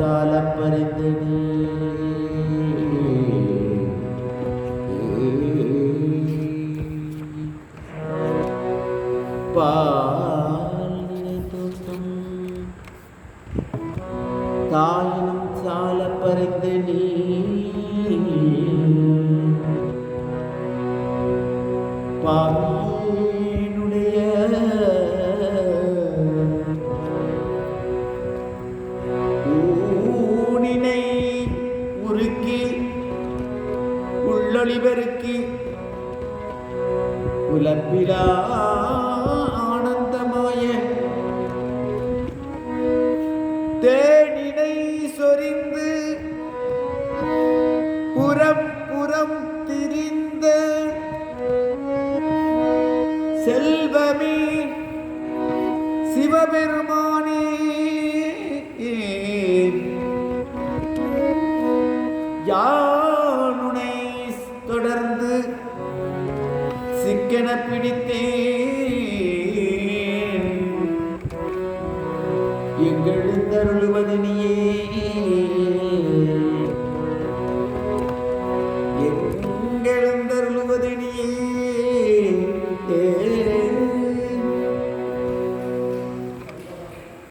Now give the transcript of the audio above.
சால பறித்தனே பால் நினைத்தோட்டம் தாயினும் சால பறித்தனே பாவியினுடைய ஊனினை உருக்கி உள்ளொளிபெருக்கி உலப்பிலா ஆனந்தமாய தேனினை சொரிந்து புறம் புறம் திரிந்த செல்வமே சிவபெருமானே யானுனை தொடர்ந்து சிக்கன பிடித்தேன்